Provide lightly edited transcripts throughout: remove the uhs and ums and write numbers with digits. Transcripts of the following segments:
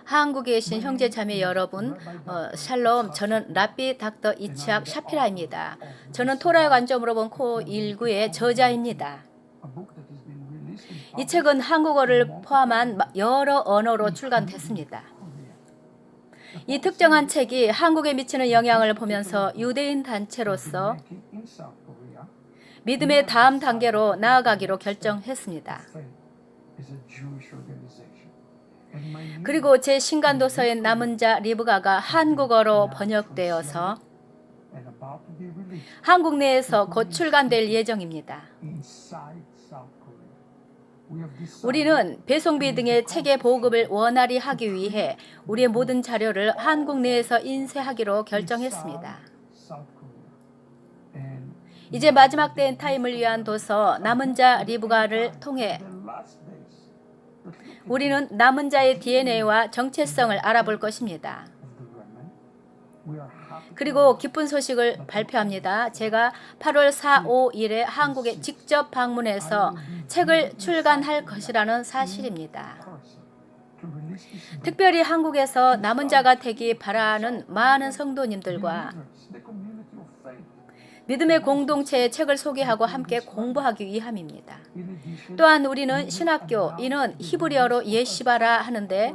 한국에 계신 형제 자매 여러분, 샬롬. 저는 랍비 닥터 이츠학 샤피라입니다. 저는 토라의 관점으로 본 코19의 저자입니다. 이 책은 한국어를 포함한 여러 언어로 출간됐습니다. 이 특정한 책이 한국에 미치는 영향을 보면서 유대인 단체로서 믿음의 다음 단계로 나아가기로 결정했습니다. 그리고 제 신간도서인 남은 자 리브가가 한국어로 번역되어서 한국 내에서 곧 출간될 예정입니다. 우리는 배송비 등의 책의 보급을 원활히 하기 위해 우리의 모든 자료를 한국 내에서 인쇄하기로 결정했습니다. 이제 마지막 때인 타임을 위한 도서 남은 자 리브가를 통해 우리는 남은 자의 DNA와 정체성을 알아볼 것입니다. 그리고 기쁜 소식을 발표합니다. 제가 8월 4, 5일에 한국에 직접 방문해서 책을 출간할 것이라는 사실입니다. 특별히 한국에서 남은 자가 되기 바라는 많은 성도님들과 믿음의 공동체의 책을 소개하고 함께 공부하기 위함입니다. 또한 우리는 신학교, 이는 히브리어로 예시바라 하는데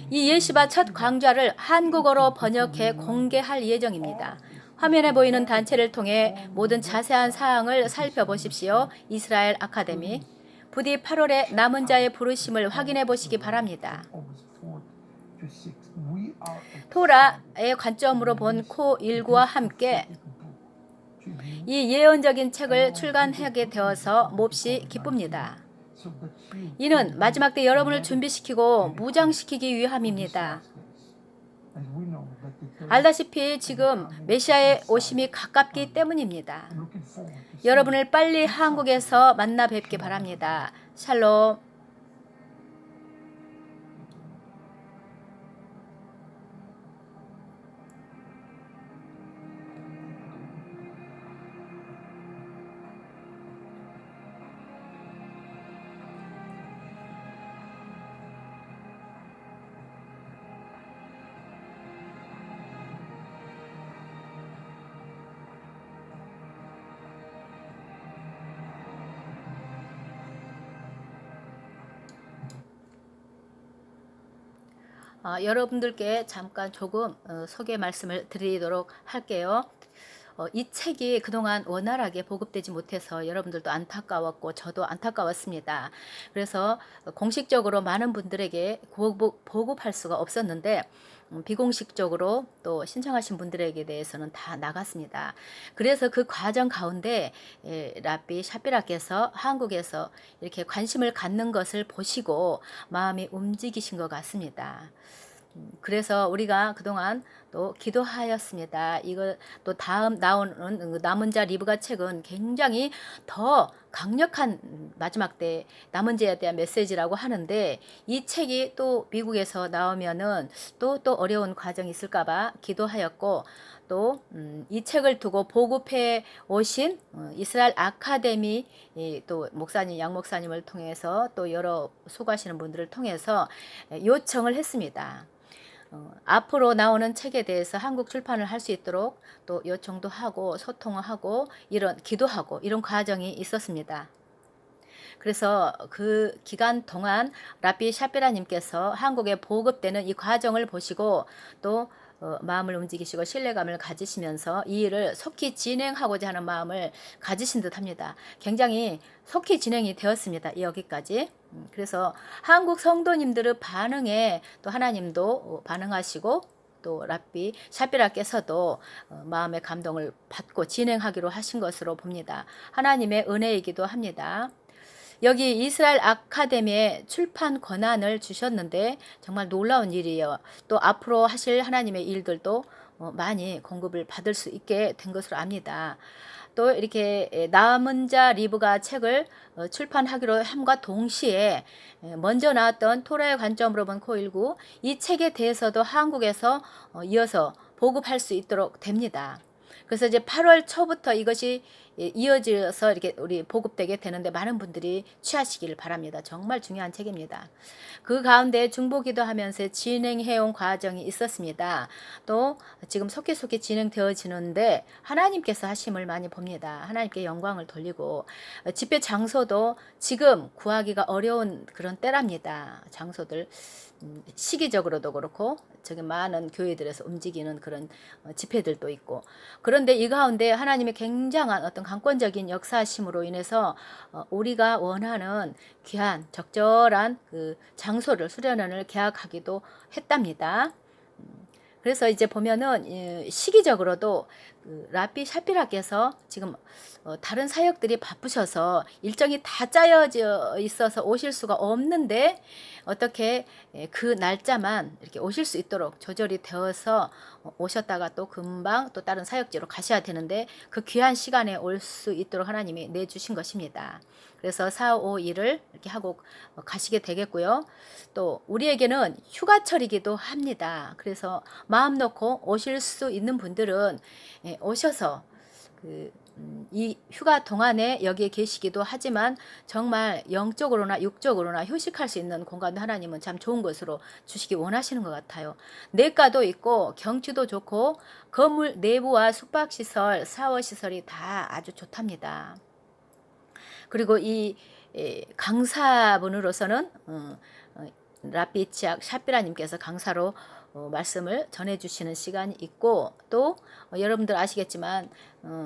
이 예시바 첫 강좌를 한국어로 번역해 공개할 예정입니다. 화면에 보이는 단체를 통해 모든 자세한 사항을 살펴보십시오. 이스라엘 아카데미. 부디 8월에 남은 자의 부르심을 확인해 보시기 바랍니다. 토라의 관점으로 본 코19와 함께 이 예언적인 책을 출간하게 되어서 몹시 기쁩니다. 이는 마지막 때 여러분을 준비시키고 무장시키기 위함입니다. 알다시피 지금 메시아의 오심이 가깝기 때문입니다. 여러분을 빨리 한국에서 만나 뵙기 바랍니다. 샬롬. 여러분들께 잠깐 조금 소개 말씀을 드리도록 할게요. 이 책이 그동안 원활하게 보급되지 못해서 여러분들도 안타까웠고 저도 안타까웠습니다. 그래서 공식적으로 많은 분들에게 보급할 수가 없었는데 비공식적으로 또 신청하신 분들에게 대해서는 다 나갔습니다. 그래서 그 과정 가운데 랍비 샤피라께서 한국에서 이렇게 관심을 갖는 것을 보시고 마음이 움직이신 것 같습니다. 그래서 우리가 그동안 또 기도하였습니다. 이거 또 다음 나오는 남은 자 리브가 책은 굉장히 더 강력한 마지막 때 남은 자에 대한 메시지라고 하는데 이 책이 또 미국에서 나오면은 또 어려운 과정이 있을까봐 기도하였고 또 이 책을 두고 보급해 오신 이스라엘 아카데미 또 목사님 양 목사님을 통해서 또 여러 수고하시는 분들을 통해서 요청을 했습니다. 앞으로 나오는 책에 대해서 한국 출판을 할 수 있도록 또 요청도 하고 소통을 하고 기도하고 이런 과정이 있었습니다. 그래서 그 기간 동안 랍비 샤피라님께서 한국에 보급되는 이 과정을 보시고 또 마음을 움직이시고 신뢰감을 가지시면서 이 일을 속히 진행하고자 하는 마음을 가지신 듯 합니다. 굉장히 속히 진행이 되었습니다. 여기까지. 그래서 한국 성도님들의 반응에 또 하나님도 반응하시고 또 랍비 샤피라께서도 마음의 감동을 받고 진행하기로 하신 것으로 봅니다. 하나님의 은혜이기도 합니다. 여기 이스라엘 아카데미에 출판 권한을 주셨는데 정말 놀라운 일이에요. 또 앞으로 하실 하나님의 일들도 많이 공급을 받을 수 있게 된 것으로 압니다. 또 이렇게 남은 자 리브가 책을 출판하기로 함과 동시에 먼저 나왔던 토라의 관점으로 본 코19 이 책에 대해서도 한국에서 이어서 보급할 수 있도록 됩니다. 그래서 이제 8월 초부터 이것이 이어져서 이렇게 우리 보급되게 되는데 많은 분들이 취하시기를 바랍니다. 정말 중요한 책입니다. 그 가운데 중보기도 하면서 진행해온 과정이 있었습니다. 또 지금 속히 진행되어지는데 하나님께서 하심을 많이 봅니다. 하나님께 영광을 돌리고 집회 장소도 지금 구하기가 어려운 그런 때랍니다. 장소들 시기적으로도 그렇고 저기 많은 교회들에서 움직이는 그런 집회들도 있고, 그런데 이 가운데 하나님의 굉장한 어떤 강권적인 역사심으로 인해서 우리가 원하는 귀한 적절한 그 장소를 수련원을 계약하기도 했답니다. 그래서 이제 보면은 시기적으로도 그 라피 샤피라께서 지금 다른 사역들이 바쁘셔서 일정이 다 짜여져 있어서 오실 수가 없는데 어떻게 그 날짜만 이렇게 오실 수 있도록 조절이 되어서 오셨다가 또 금방 또 다른 사역지로 가셔야 되는데 그 귀한 시간에 올 수 있도록 하나님이 내주신 것입니다. 그래서 4, 5, 1을 이렇게 하고 가시게 되겠고요. 또 우리에게는 휴가철이기도 합니다. 그래서 마음 놓고 오실 수 있는 분들은 오셔서 이 휴가 동안에 여기에 계시기도 하지만 정말 영적으로나 육적으로나 휴식할 수 있는 공간도 하나님은 참 좋은 것으로 주시기 원하시는 것 같아요. 내과도 있고 경치도 좋고 건물 내부와 숙박시설, 샤워시설이 다 아주 좋답니다. 그리고 이 강사분으로서는 라피치악 샤피라님께서 강사로 말씀을 전해주시는 시간이 있고, 또 여러분들 아시겠지만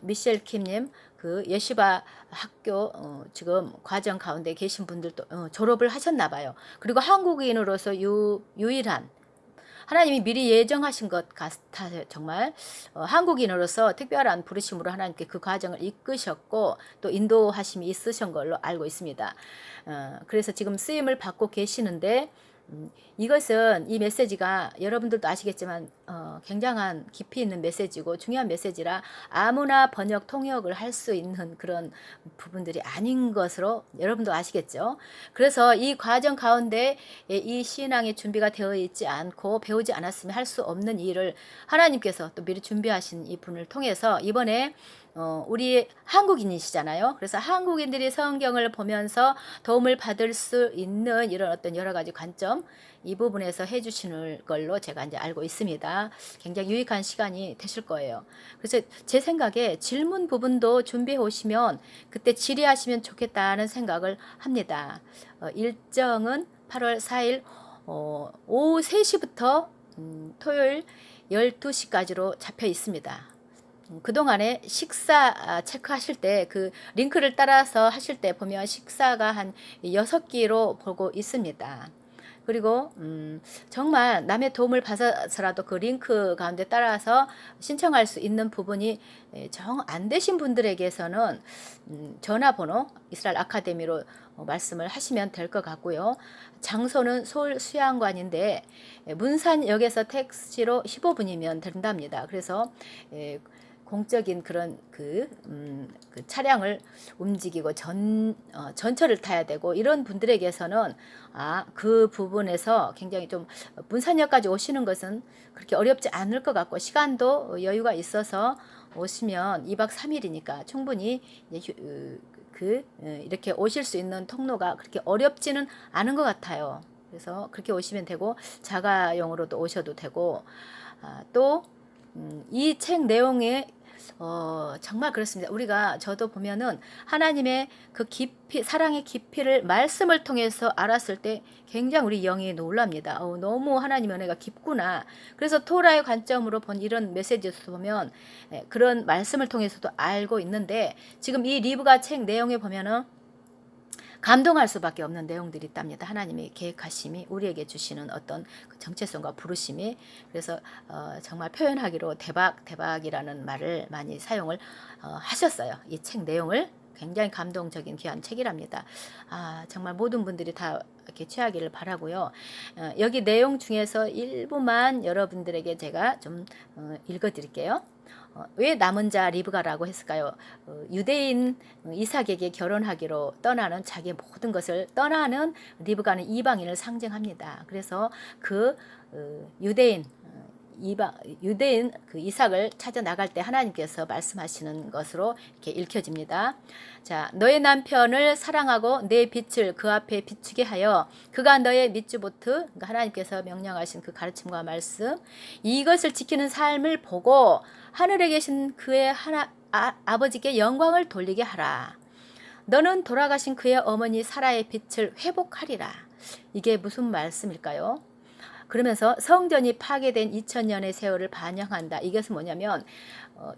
미셸 킴님 그 예시바 학교 지금 과정 가운데 계신 분들도 졸업을 하셨나 봐요. 그리고 한국인으로서 유일한 하나님이 미리 예정하신 것 같아요. 정말 한국인으로서 특별한 부르심으로 하나님께 그 과정을 이끄셨고 또 인도하심이 있으신 걸로 알고 있습니다. 그래서 지금 쓰임을 받고 계시는데 이것은 이 메시지가 여러분들도 아시겠지만 굉장한 깊이 있는 메시지고 중요한 메시지라 아무나 번역 통역을 할 수 있는 그런 부분들이 아닌 것으로 여러분도 아시겠죠. 그래서 이 과정 가운데 이 신앙의 준비가 되어 있지 않고 배우지 않았으면 할 수 없는 일을 하나님께서 또 미리 준비하신 이 분을 통해서 이번에 우리 한국인이시잖아요. 그래서 한국인들이 성경을 보면서 도움을 받을 수 있는 이런 어떤 여러 가지 관점, 이 부분에서 해주시는 걸로 제가 이제 알고 있습니다. 굉장히 유익한 시간이 되실 거예요. 그래서 제 생각에 질문 부분도 준비해 오시면 그때 질의하시면 좋겠다는 생각을 합니다. 일정은 8월 4일 오후 3시부터 토요일 12시까지로 잡혀 있습니다. 그동안에 식사 체크하실 때 그 링크를 따라서 하실 때 보면 식사가 한 6끼로 보고 있습니다. 그리고 정말 남의 도움을 받아서라도 그 링크 가운데 따라서 신청할 수 있는 부분이 정 안 되신 분들에게서는 전화번호 이스라엘 아카데미로 말씀을 하시면 될 것 같고요. 장소는 서울 수양관인데 문산역에서 택시로 15분이면 된답니다. 그래서 공적인 그런 그 차량을 움직이고 전철을 타야 되고 이런 분들에게서는 그 부분에서 굉장히 좀 문산역까지 오시는 것은 그렇게 어렵지 않을 것 같고 시간도 여유가 있어서 오시면 2박 3일이니까 충분히 이렇게 오실 수 있는 통로가 그렇게 어렵지는 않은 것 같아요. 그래서 그렇게 오시면 되고 자가용으로도 오셔도 되고 또 이 책 내용에 정말 그렇습니다. 우리가 저도 보면은 하나님의 그 깊이 사랑의 깊이를 말씀을 통해서 알았을 때 굉장히 우리 영이 놀랍니다. 너무 하나님의 은혜가 깊구나. 그래서 토라의 관점으로 본 이런 메시지에서 보면 그런 말씀을 통해서도 알고 있는데 지금 이 리브가 책 내용에 보면은 감동할 수밖에 없는 내용들이 있답니다. 하나님의 계획하심이 우리에게 주시는 어떤 그 정체성과 부르심이 그래서 정말 표현하기로 대박이라는 말을 많이 사용을 하셨어요. 이 책 내용을 굉장히 감동적인 귀한 책이랍니다. 정말 모든 분들이 다 이렇게 취하기를 바라고요. 여기 내용 중에서 일부만 여러분들에게 제가 좀 읽어드릴게요. 왜 남은 자 리브가라고 했을까요? 유대인 이삭에게 결혼하기로 떠나는 자기의 모든 것을 떠나는 리브가는 이방인을 상징합니다. 그래서 그 유대인 이방 유대인 그 이삭을 찾아 나갈 때 하나님께서 말씀하시는 것으로 이렇게 읽혀집니다. 자, 너의 남편을 사랑하고 내 빛을 그 앞에 비추게 하여 그가 너의 미츠보트, 그러니까 하나님께서 명령하신 그 가르침과 말씀, 이것을 지키는 삶을 보고 하늘에 계신 그의 아버지께 영광을 돌리게 하라. 너는 돌아가신 그의 어머니 사라의 빛을 회복하리라. 이게 무슨 말씀일까요? 그러면서 성전이 파괴된 2000년의 세월을 반영한다. 이것은 뭐냐면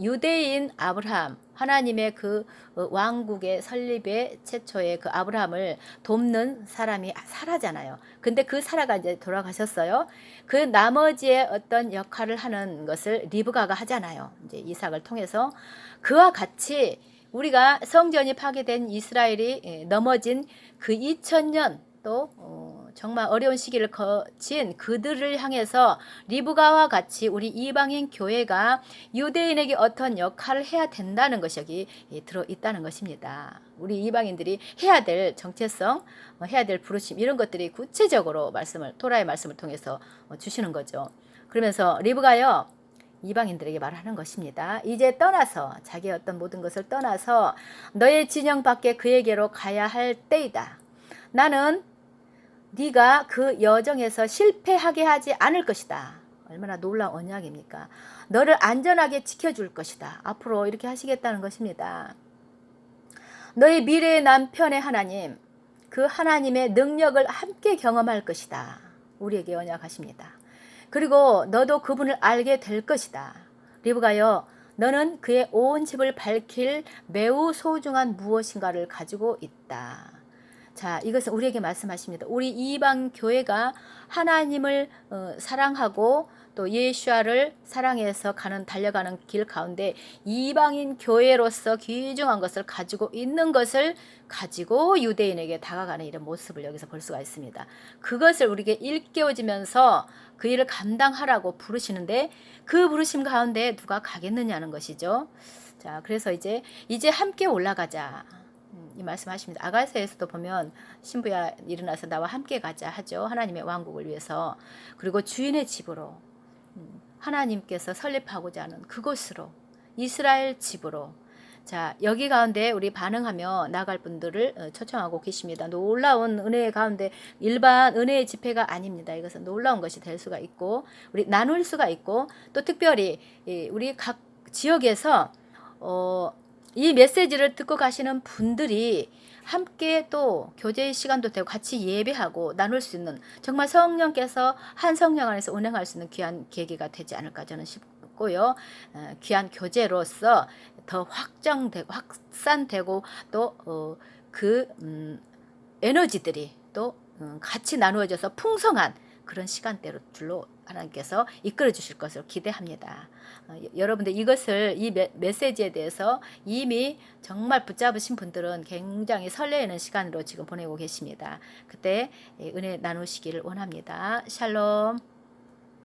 유대인 아브라함, 하나님의 그 왕국의 설립의 최초의 그 아브라함을 돕는 사람이 사라잖아요. 근데 그 사라가 이제 돌아가셨어요. 그 나머지의 어떤 역할을 하는 것을 리브가가 하잖아요. 이제 이삭을 통해서 그와 같이 우리가 성전이 파괴된 이스라엘이 넘어진 그 2000년 또 정말 어려운 시기를 거친 그들을 향해서 리브가와 같이 우리 이방인 교회가 유대인에게 어떤 역할을 해야 된다는 것이 여기 들어있다는 것입니다. 우리 이방인들이 해야 될 정체성, 해야 될 부르심 이런 것들이 구체적으로 토라의 말씀을 통해서 주시는 거죠. 그러면서 리브가요 이방인들에게 말하는 것입니다. 이제 떠나서 자기의 어떤 모든 것을 떠나서 너의 진영 밖에 그에게로 가야 할 때이다. 나는 네가 그 여정에서 실패하게 하지 않을 것이다. 얼마나 놀라운 언약입니까? 너를 안전하게 지켜줄 것이다. 앞으로 이렇게 하시겠다는 것입니다. 너의 미래의 남편의 하나님, 그 하나님의 능력을 함께 경험할 것이다. 우리에게 언약하십니다. 그리고 너도 그분을 알게 될 것이다. 리브가여, 너는 그의 온 집을 밝힐 매우 소중한 무엇인가를 가지고 있다. 자, 이것은 우리에게 말씀하십니다. 우리 이방 교회가 하나님을 사랑하고 또 예수아를 사랑해서 달려가는 길 가운데 이방인 교회로서 귀중한 것을 가지고 있는 것을 가지고 유대인에게 다가가는 이런 모습을 여기서 볼 수가 있습니다. 그것을 우리에게 일깨워지면서 그 일을 감당하라고 부르시는데 그 부르심 가운데 누가 가겠느냐는 것이죠. 자, 그래서 이제 함께 올라가자. 이 말씀하십니다. 아가서에서도 보면 신부야 일어나서 나와 함께 가자 하죠. 하나님의 왕국을 위해서. 그리고 주인의 집으로 하나님께서 설립하고자 하는 그곳으로 이스라엘 집으로. 자, 여기 가운데 우리 반응하며 나갈 분들을 초청하고 계십니다. 놀라운 은혜 가운데 일반 은혜의 집회가 아닙니다. 이것은 놀라운 것이 될 수가 있고 우리 나눌 수가 있고 또 특별히 우리 각 지역에서 이 메시지를 듣고 가시는 분들이 함께 또 교제의 시간도 되고 같이 예배하고 나눌 수 있는 정말 성령께서 한 성령 안에서 운행할 수 있는 귀한 계기가 되지 않을까 저는 싶고요. 귀한 교제로서 더 확산되고 또 에너지들이 또 같이 나누어져서 풍성한 그런 시간대로 하나님께서 이끌어 주실 것을 기대합니다. 여러분들 이것을 이 메시지에 대해서 이미 정말 붙잡으신 분들은 굉장히 설레이는 시간으로 지금 보내고 계십니다. 그때 은혜 나누시기를 원합니다. 샬롬.